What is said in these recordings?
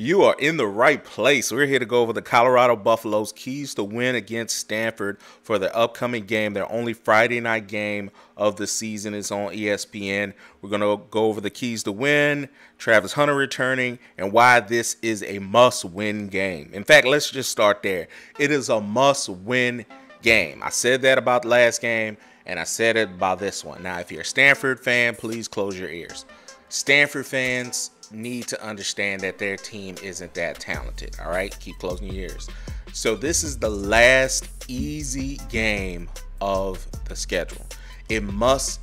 You are in the right place. We're here to go over the Colorado Buffaloes' keys to win against Stanford for their upcoming game. Their only Friday night game of the season is on ESPN. We're going to go over the keys to win, Travis Hunter returning, and why this is a must-win game. In fact, let's just start there. It is a must-win game. I said that about the last game, and I said it about this one. Now, if you're a Stanford fan, please close your ears. Stanford fans need to understand that their team isn't that talented. All right, keep closing your ears. So this is the last easy game of the schedule. It must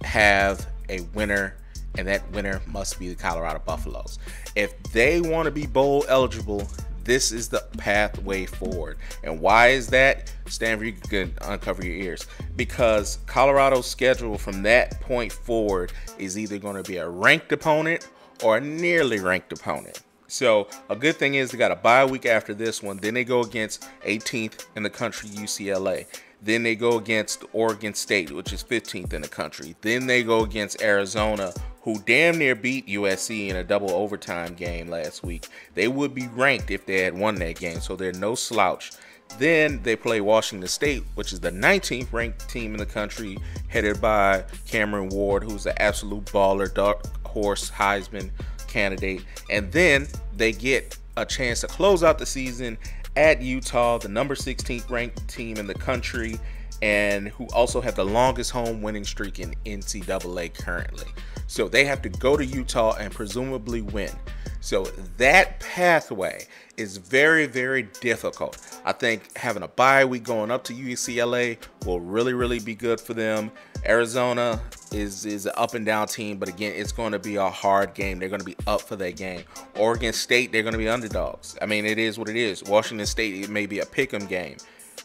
have a winner, and that winner must be the Colorado Buffaloes. If they want to be bowl eligible, this is the pathway forward. And why is that? Stanford, you can uncover your ears. Because Colorado's schedule from that point forward is either going to be a ranked opponent or a nearly ranked opponent. So a good thing is they got a bye week after this one. Then they go against 18th in the country, UCLA. Then they go against Oregon State, which is 15th in the country. Then they go against Arizona, who damn near beat USC in a double overtime game last week. They would be ranked if they had won that game, so they're no slouch. Then they play Washington State, which is the 19th ranked team in the country, headed by Cameron Ward, who's an absolute baller, dark horse Heisman candidate. And then they get a chance to close out the season at Utah, the number 16th ranked team in the country, and who also have the longest home winning streak in NCAA currently. So they have to go to Utah and presumably win. So that pathway is very, very difficult. I think having a bye week going up to UCLA will really be good for them. Arizona is an up and down team, but again, it's going to be a hard game. They're going to be up for that game. Oregon State, they're going to be underdogs. I mean, it is what it is. Washington State, it may be a pick'em game.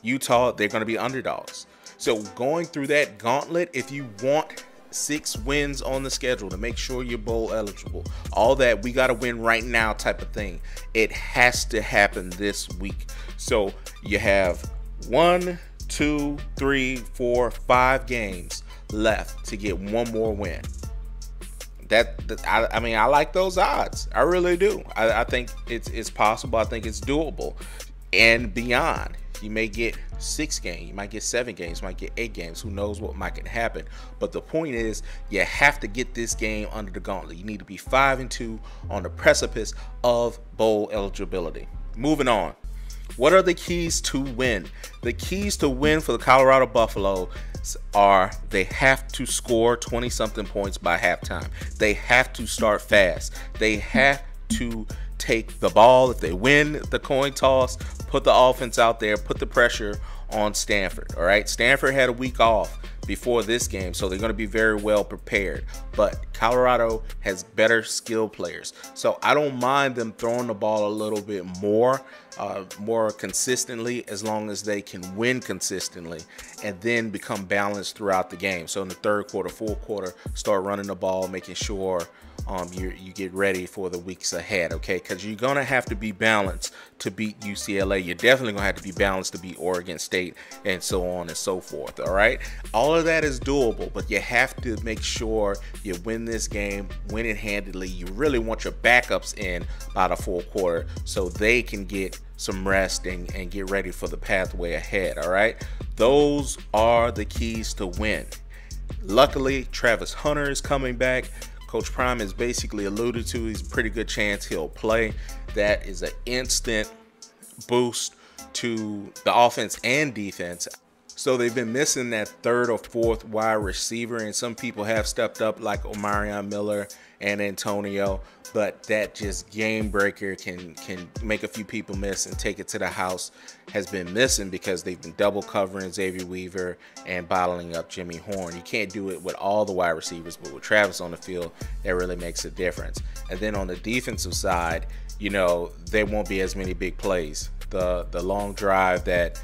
Utah, they're going to be underdogs. So going through that gauntlet, if you want 6 wins on the schedule to make sure you're bowl eligible, all that, we got to win right now type of thing, it has to happen this week. So you have 1, 2, 3, 4, 5 games left to get one more win. I mean, I like those odds. I really do. I think it's possible. I think it's doable and beyond. You may get 6 games, you might get 7 games, you might get 8 games. Who knows what might happen? But the point is, you have to get this game under the gauntlet. You need to be 5-2 on the precipice of bowl eligibility. Moving on. What are the keys to win? The keys to win for the Colorado Buffaloes are they have to score 20-something points by halftime. They have to start fast. They have to take the ball. If they win the coin toss, put the offense out there, put the pressure on Stanford. All right, Stanford had a week off before this game, so they're going to be very well prepared. But Colorado has better skill players, so I don't mind them throwing the ball a little bit more consistently, as long as they can win consistently and then become balanced throughout the game. So in the third quarter, fourth quarter, start running the ball, making sure you get ready for the weeks ahead, okay? Because you're going to have to be balanced to beat UCLA. You're definitely going to have to be balanced to beat Oregon State, and so on and so forth, all right? All of that is doable, but you have to make sure you win this game, win it handedly. You really want your backups in by the fourth quarter so they can get some rest and get ready for the pathway ahead, all right? Those are the keys to win. Luckily, Travis Hunter is coming back. Coach Prime has basically alluded to he's a pretty good chance he'll play. That is an instant boost to the offense and defense. So they've been missing that third or fourth wide receiver, and some people have stepped up like Omarion Miller and Antonio, but that just game breaker can make a few people miss and take it to the house has been missing because they've been double covering Xavier Weaver and bottling up Jimmy Horn. You can't do it with all the wide receivers, but with Travis on the field, that really makes a difference. And then on the defensive side, you know, there won't be as many big plays. The long drive that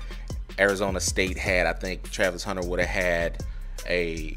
Arizona State had, I think Travis Hunter would have had a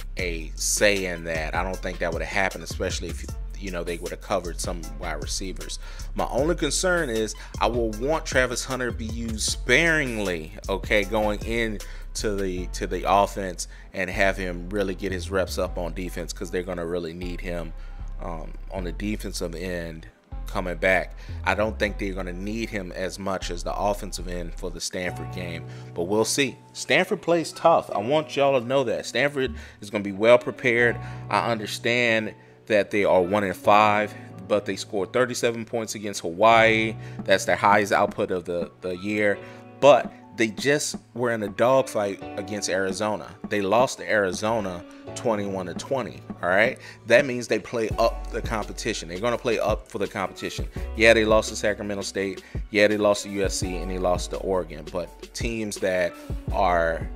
say in that. I don't think that would have happened, especially if they would have covered some wide receivers. My only concern is I will want Travis Hunter to be used sparingly, okay, going into the offense, and have him really get his reps up on defense, because they're going to really need him on the defensive end coming back. I don't think they're going to need him as much as the offensive end for the Stanford game, but we'll see. Stanford plays tough. I want y'all to know that. Stanford is going to be well prepared. I understand that they are 1-5, but they scored 37 points against Hawaii. That's their highest output of the year. But they just were in a dogfight against Arizona. They lost to Arizona 21-20. All right, that means they play up the competition. They're going to play up for the competition. Yeah, they lost to Sacramento State. Yeah, they lost to USC, and they lost to Oregon. But teams that are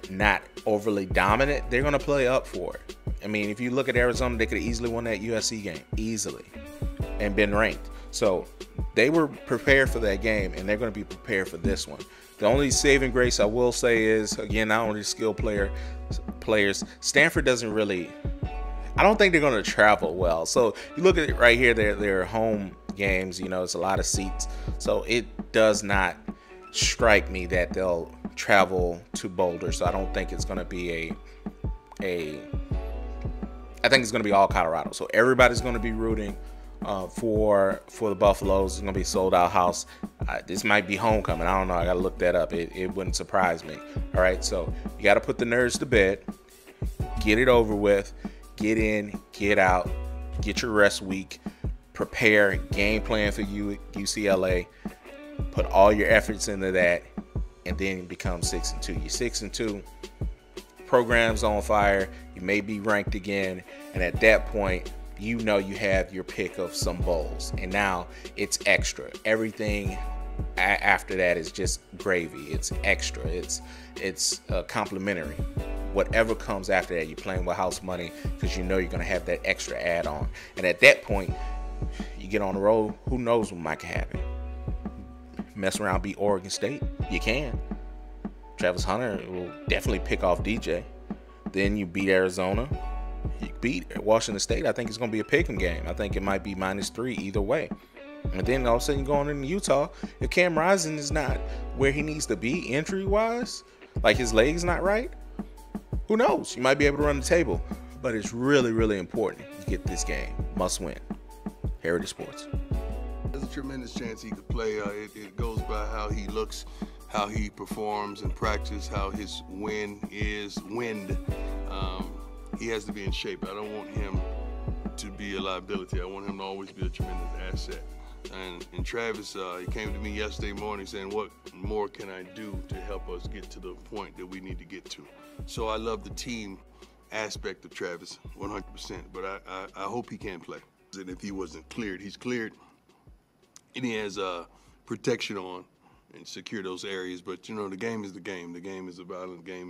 not overly dominant, they're going to play up for it. I mean, if you look at Arizona, they could have easily won that USC game, easily, and been ranked. So they were prepared for that game, and they're going to be prepared for this one. The only saving grace I will say is, again, not only skilled players, Stanford doesn't really, I don't think they're going to travel well. So you look at it right here, their home games, you know, it's a lot of seats. So it does not strike me that they'll travel to Boulder. So I don't think it's going to be I think it's going to be all Colorado. So everybody's going to be rooting for the Buffaloes. It's going to be a sold-out house. This might be homecoming. I don't know. I got to look that up. It wouldn't surprise me. All right, so you got to put the nerves to bed. Get it over with. Get in, get out, get your rest week. Prepare, game plan for UCLA. Put all your efforts into that, and then become 6-2. You're 6-2. Program's on fire. You may be ranked again, and at that point, you know you have your pick of some bowls, and now it's extra. Everything after that is just gravy. It's extra. It's complimentary. Whatever comes after that, you're playing with house money because you know you're going to have that extra add-on. And at that point, you get on the road. Who knows what might happen? Mess around, beat Oregon State. You can. Travis Hunter will definitely pick off DJ. Then you beat Arizona. You beat Washington State. I think it's going to be a pick'em game. I think it might be -3 either way. And then all of a sudden you're going into Utah. If Cam Rising is not where he needs to be injury-wise, like his leg's not right, who knows? You might be able to run the table. But it's really, really important you get this game. Must win. Heritage Sports. There's a tremendous chance he could play. It goes by how he looks, how he performs in practice, how his wind. He has to be in shape. I don't want him to be a liability. I want him to always be a tremendous asset. And Travis, he came to me yesterday morning saying, what more can I do to help us get to the point that we need to get to? So I love the team aspect of Travis 100%, but I hope he can play. And if he wasn't cleared, he's cleared, and he has protection on and secure those areas. But, you know, the game is the game. The game is a violent game.